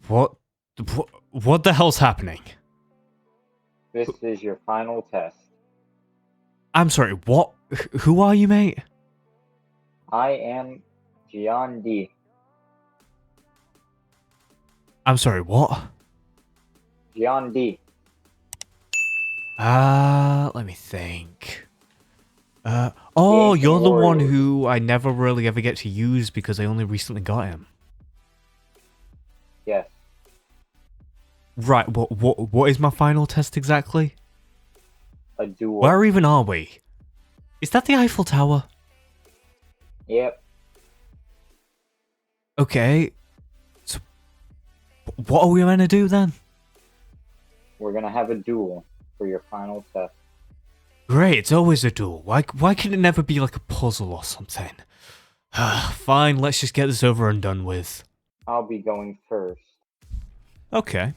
What? What the hell's happening? This is your final test. I'm sorry, what? Who are you, mate? I am Gian D. I'm sorry, what? Gian D. Let me think. Oh, Ancient you're the one Warrior. who I never really ever get to use because I only recently got him. Yes. Right, what is my final test exactly? A duel. Where even are we? Is that the Eiffel Tower? Yep. Okay. So, what are we meant to do then? We're gonna have a duel for your final test. Great, it's always a duel. Why can it never be like a puzzle or something? Fine, let's just get this over and done with. I'll be going first. Okay.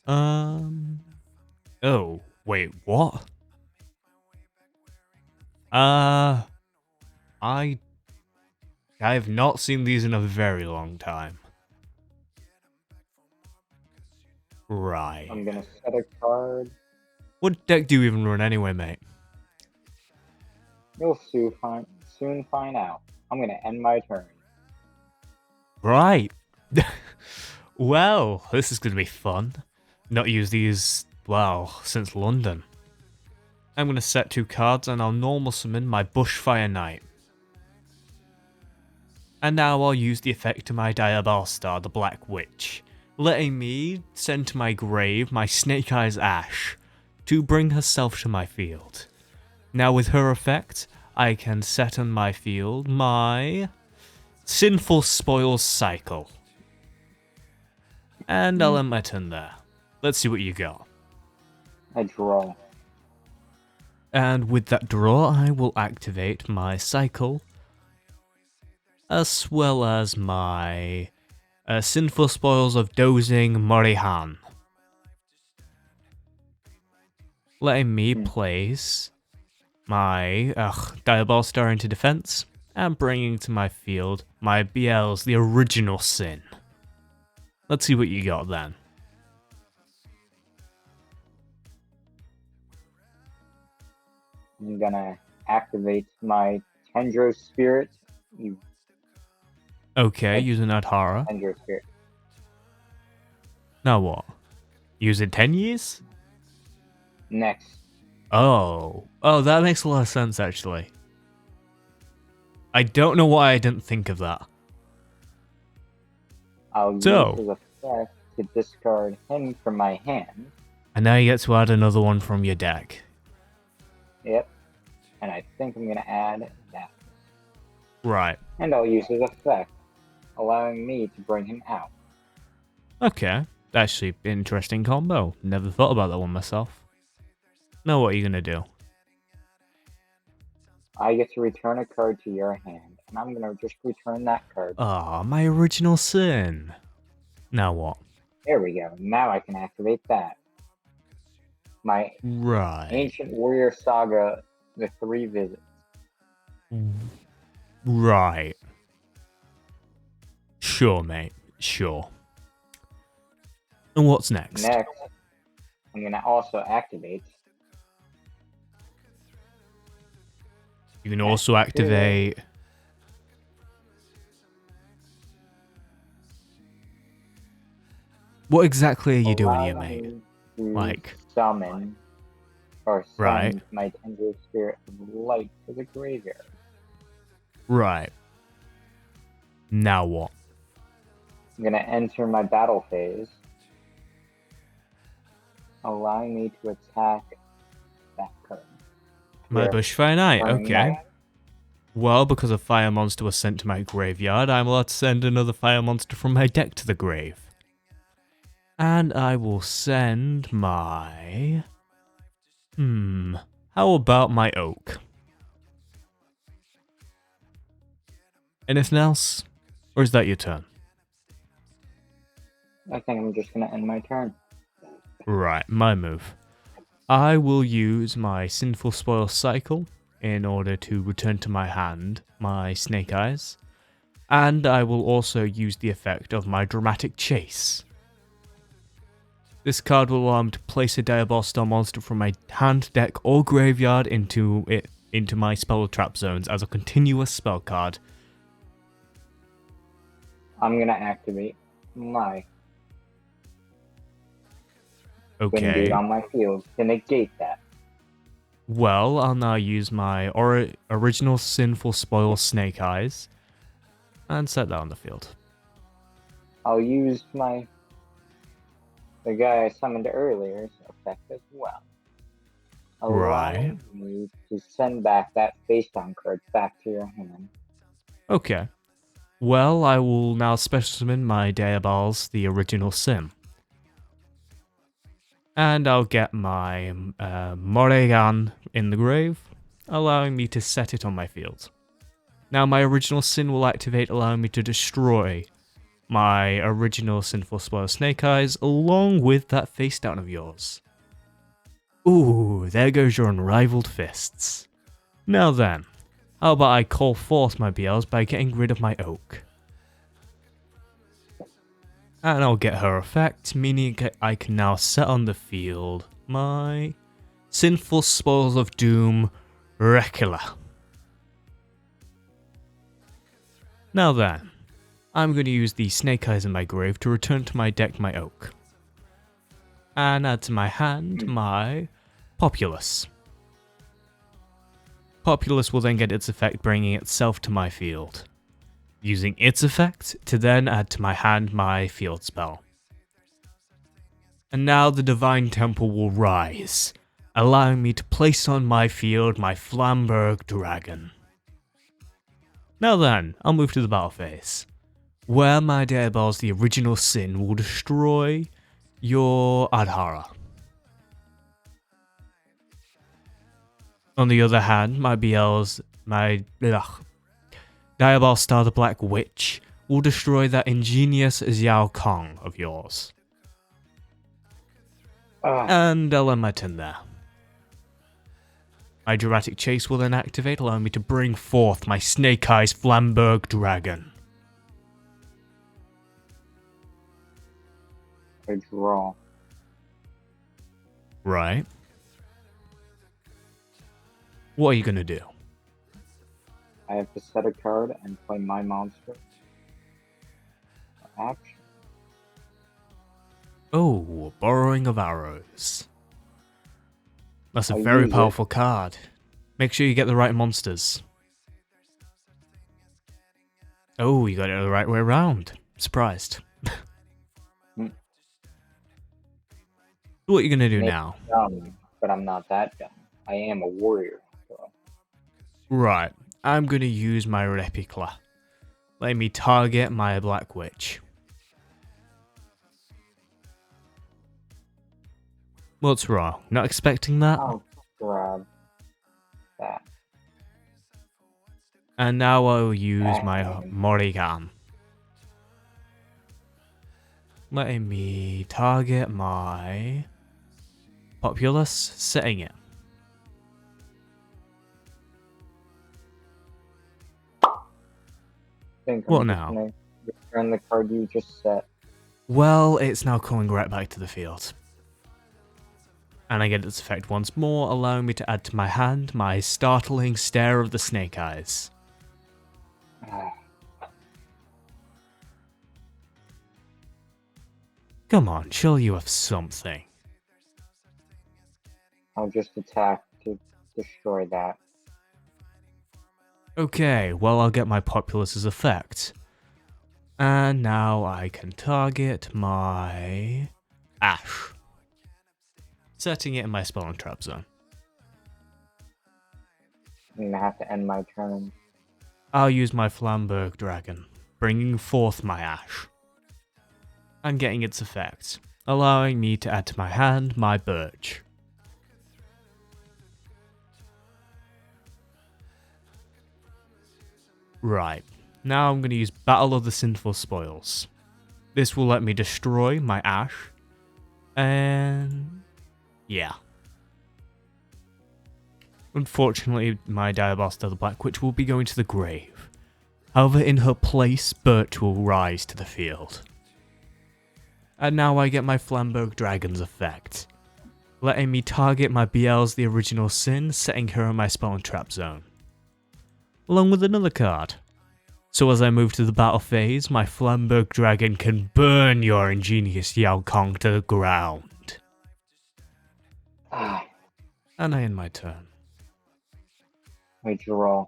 Oh, wait, what? I have not seen these in a very long time. Right. I'm gonna set a card. What deck do you even run anyway, mate? You'll soon find out. I'm gonna end my turn. Right. Well, this is gonna be fun. Not used these, well, since London. I'm gonna set 2 cards and I'll normal summon my Bushfire Knight. And now I'll use the effect of my Diabolic Star, the Black Witch, letting me send to my grave my Snake Eyes Ash to bring herself to my field. Now with her effect, I can set on my field my Sinful Spoils Cycle. And I'll end my turn there. Let's see what you got. I draw. And with that draw, I will activate my cycle, as well as my Sinful Spoils of Dozing Morihan. Letting me place my Diabolic Star into defense, and bringing to my field my BL's The Original Sin. Let's see what you got then. I'm gonna activate my Tendro Spirit. Okay, using Adhara. Tendro Spirit. Now what? Use it 10 years? Next. Oh, that makes a lot of sense actually. I don't know why I didn't think of that. I'll use his effect to discard him from my hand. And now you get to add another one from your deck. Yep. And I think I'm gonna add that. Right. And I'll use his effect, allowing me to bring him out. Okay. Actually, interesting combo. Never thought about that one myself. Now what are you gonna do? I get to return a card to your hand, and I'm gonna just return that card. Ah, my Original Sin. Now what? There we go. Now I can activate that. My Ancient Warrior Saga, the 3 visits. Right. Sure, mate. Sure. And what's next? Next, I'm gonna also activate. You can also activate. What exactly are you doing here, mate? Like summon or send my Tendro Spirit of Light to the graveyard. Right. Now what? I'm gonna enter my battle phase, allowing me to attack that card. My Bushfire Knight, okay. Well, because a fire monster was sent to my graveyard, I'm allowed to send another fire monster from my deck to the grave. And I will send my... How about my Oak? Anything else? Or is that your turn? I think I'm just gonna end my turn. Right, my move. I will use my Sinful Spoil Cycle in order to return to my hand my Snake Eyes. And I will also use the effect of my Dramatic Chase. This card will allow me to place a Diabolical Star monster from my hand, deck, or graveyard into my spell trap zones as a continuous spell card. I'm gonna activate my Okay. on my field to negate that. Well, I'll now use my original Sinful Spoil Snake Eyes and set that on the field. I'll use the guy I summoned earlier's effect as well. Right. Allowing me to send back that face down card back to your hand. Okay. Well, I will now special summon my Diabals, the original Sim. And I'll get my Morrigan in the grave, allowing me to set it on my field. Now my original Sin will activate, allowing me to destroy my original Sinful Spoil Snake Eyes, along with that face down of yours. Ooh, there goes your unrivaled fists. Now then, how about I call forth my BLs by getting rid of my Oak? And I'll get her effect, meaning I can now set on the field my Sinful Spoils of Doom Recula. Now then, I'm going to use the Snake Eyes in my grave to return to my deck my Oak. And add to my hand my Populous. Populous will then get its effect, bringing itself to my field. Using its effect to then add to my hand my field spell. And now the Divine Temple will rise, allowing me to place on my field my Flamberg Dragon. Now then, I'll move to the battle phase, where my Diabals, the original Sin, will destroy your Adhara. On the other hand, my Diabolical Star the Black Witch will destroy that ingenious Xiao Kong of yours. And I'll end my turn there. My Dramatic Chase will then activate, allowing me to bring forth my Snake Eyes Flamberg Dragon. I draw. Right. What are you going to do? I have to set a card and play my monster. Action. Oh, Borrowing of Arrows. That's a I'll very use powerful card. Make sure you get the right monsters. Oh, you got it the right way around. Surprised. What are you going to do now? Dumb, but I'm not that dumb. I am a warrior. So. Right. I'm going to use my Replica. Let me target my Black Witch. What's wrong? Not expecting that? I'll grab that. And now I'll use my Morrigan. Letting me target my Populous, setting it. What now? Return the card you just set. Well, it's now coming right back to the field. And I get its effect once more, allowing me to add to my hand my Startling Stare of the Snake Eyes. Come on, surely you have something. I'll just attack to destroy that. Okay, well I'll get my Populous's effect. And now I can target my Ash. Setting it in my spell and trap zone. I'm gonna have to end my turn. I'll use my Flamberg Dragon, bringing forth my Ash. And getting its effect, allowing me to add to my hand my Birch. Right, now I'm going to use Battle of the Sinful Spoils. This will let me destroy my Ash, and yeah. Unfortunately, my Diabolical the Black Witch will be going to the grave. However, in her place, Birch will rise to the field. And now I get my Flamberg Dragon's effect, letting me target my BL's the original sin, setting her in my spell and trap zone, along with another card. So as I move to the battle phase, my Flamberg Dragon can burn your ingenious Yao Kong to the ground. And I end my turn. I draw.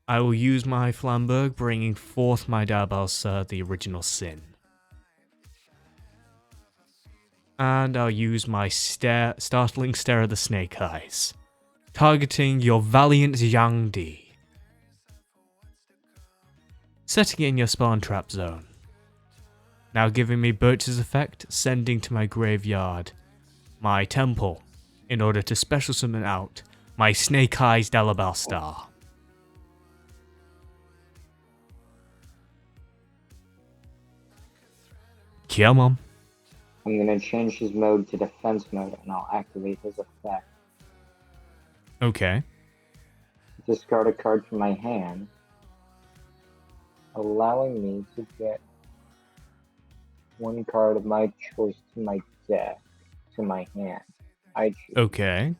I will use my Flamberg, bringing forth my Diabalsa, the original sin. And I'll use my startling stare of the snake eyes, targeting your valiant Yang Di. Setting it in your spell and trap zone. Now giving me Birch's effect, sending to my graveyard my temple in order to special summon out my Snake Eyes Delabel Star. Come on. I'm gonna change his mode to defense mode and I'll activate his effect. Okay. Discard a card from my hand, allowing me to get one card of my choice to my deck, to my hand. I choose. Okay.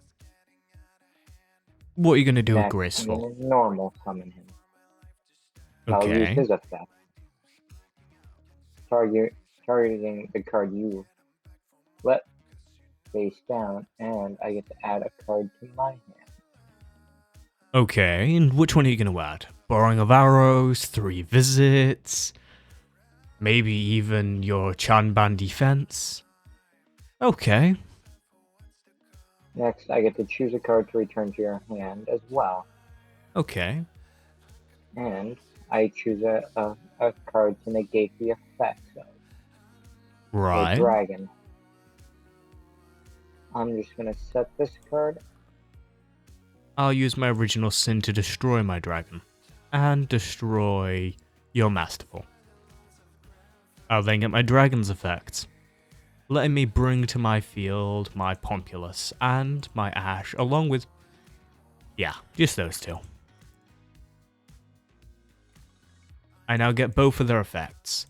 What are you going to do with Next, Graceful? I'm gonna normal summon him. Okay. I'll use his effect. Targeting the card you let face down, and I get to add a card to my hand. Okay, and which one are you going to add? Borrowing of Arrows, 3 Visits, maybe even your Chanban Defense? Okay. Next, I get to choose a card to return to your hand as well. Okay. And I choose a card to negate the effects of Right. the dragon. I'm just gonna set this card. I'll use my original sin to destroy my dragon. And destroy your Masterful. I'll then get my dragon's effect, letting me bring to my field my Pompulus and my Ash, along with... yeah, just those two. I now get both of their effects.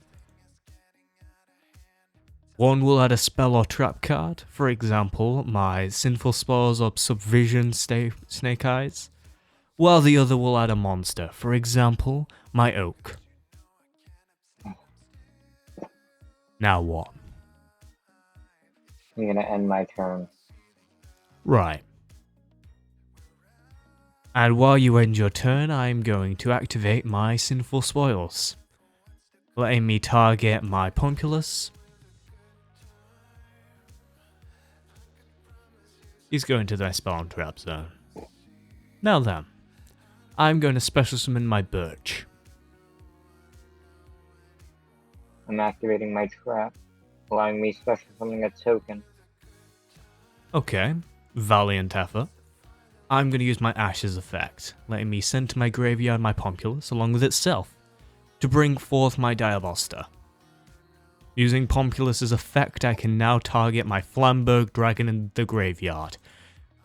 One will add a spell or trap card, for example, my Sinful Spores or Subvision Snake Eyes, while the other will add a monster, for example, my Oak. Now what? I'm gonna end my turn. Right. And while you end your turn, I'm going to activate my Sinful Spoils, letting me target my Pompulus. He's going to their spawn trap zone. Now then, I'm going to special summon my Birch. I'm activating my trap, allowing me special summoning a token. Okay, valiant effort. I'm going to use my Ash's effect, letting me send to my graveyard my Pompulus along with itself, to bring forth my Diabalsta. Using Pompulus's effect, I can now target my Flamberg Dragon in the graveyard,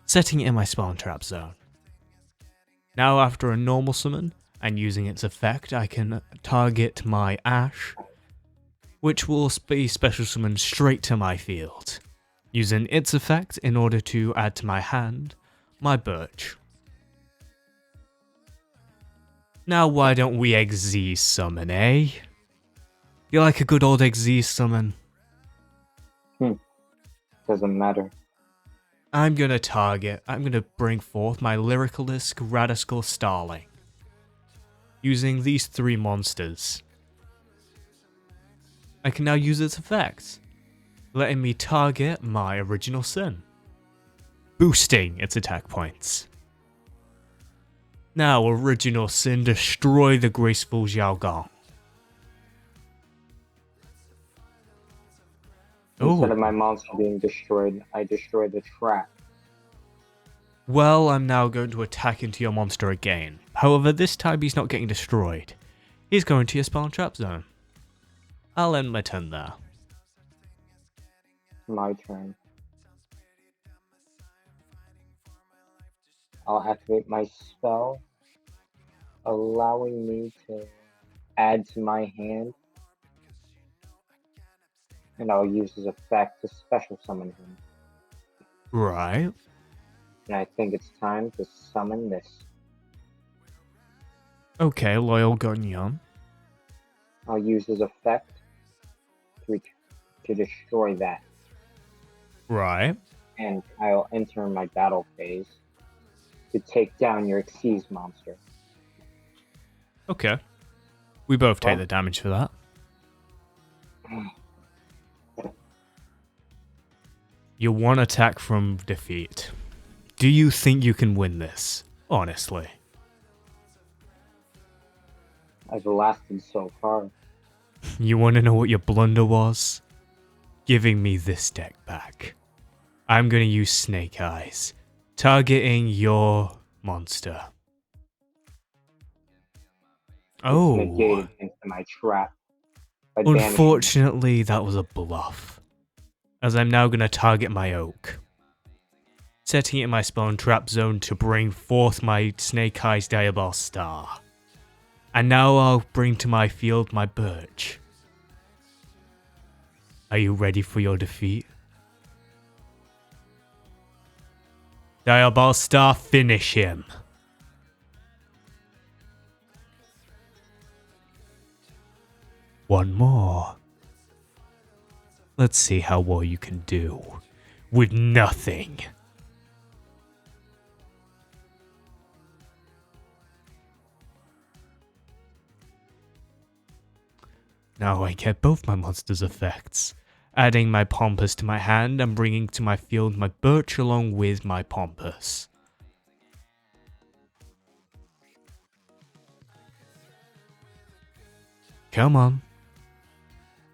setting it in my spawn trap zone. Now after a normal summon, and using its effect, I can target my Ash, which will be special summoned straight to my field, using its effect in order to add to my hand my Birch. Now why don't we XZ summon, eh? You like a good old XZ summon? Doesn't matter. I'm gonna bring forth my Lyricalisk Radical Starling, using these 3 monsters. I can now use its effect, letting me target my original sin, boosting its attack points. Now, original sin, destroy the graceful Xiaogong. Instead of my monster being destroyed, I destroy the trap. Well, I'm now going to attack into your monster again. However, this time he's not getting destroyed. He's going to your spawn trap zone. I'll end my turn there. My turn. I'll activate my spell, allowing me to add to my hand and I'll use his effect to special summon him. Right. And I think it's time to summon this. Okay, Loyal Gunyan. I'll use his effect to destroy that. Right. And I'll enter my battle phase to take down your Xyz monster. Okay. We both take the damage for that. You're one attack from defeat. Do you think you can win this? Honestly. I've lasted so far. You want to know what your blunder was? Giving me this deck back. I'm going to use Snake Eyes, targeting your monster. Oh. Negated into my trap. Unfortunately, that was a bluff, as I'm now going to target my oak. Setting it in my spawn trap zone to bring forth my Snake Eyes Diabol Star. And now I'll bring to my field my birch. Are you ready for your defeat? Diabol Star, finish him. One more. Let's see how well you can do with nothing. Now I get both my monster's effects, adding my Pompous to my hand and bringing to my field my birch along with my Pompous. Come on.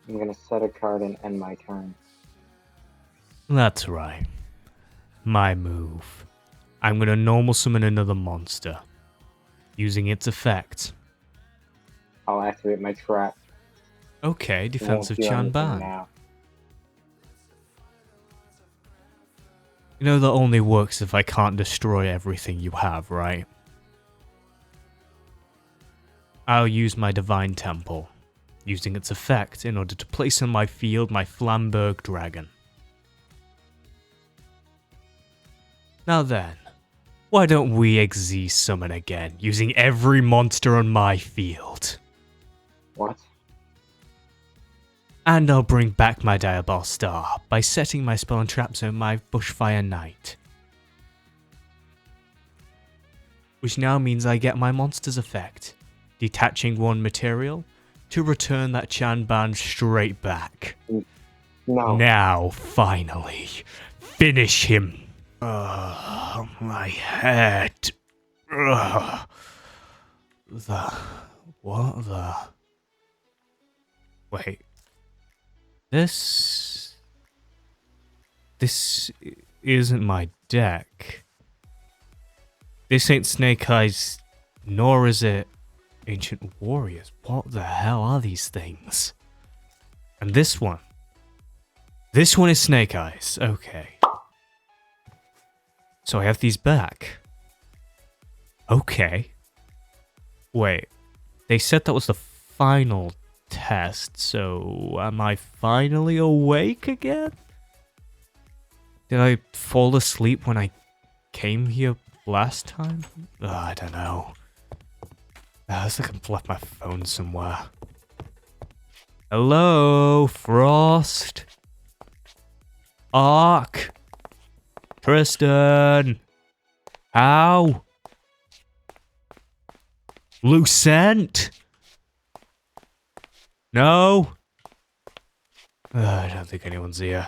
I'm gonna set a card and end my turn. That's right. My move. I'm gonna normal summon another monster, using its effect. I'll activate my trap. Okay, defensive Chanban. You know that only works if I can't destroy everything you have, right? I'll use my Divine Temple, using its effect in order to place on my field my Flamberg Dragon. Now then, why don't we Xyz summon again, using every monster on my field? What? And I'll bring back my Diabol Star by setting my spell and trap zone my Bushfire Knight. Which now means I get my monster's effect, detaching one material to return that Chanban straight back. No. Now, finally, finish him. My head. What the? Wait. This isn't my deck. This ain't Snake Eyes, nor is it Ancient Warriors. What the hell are these things? And this one is Snake Eyes. Okay. So I have these back. Okay. Wait. They said that was the final test, so am I finally awake again? Did I fall asleep when I came here last time? I don't know. Looks like I've left my phone somewhere. Hello, Frost? Ark? Tristan? How? Lucent? No? I don't think anyone's here.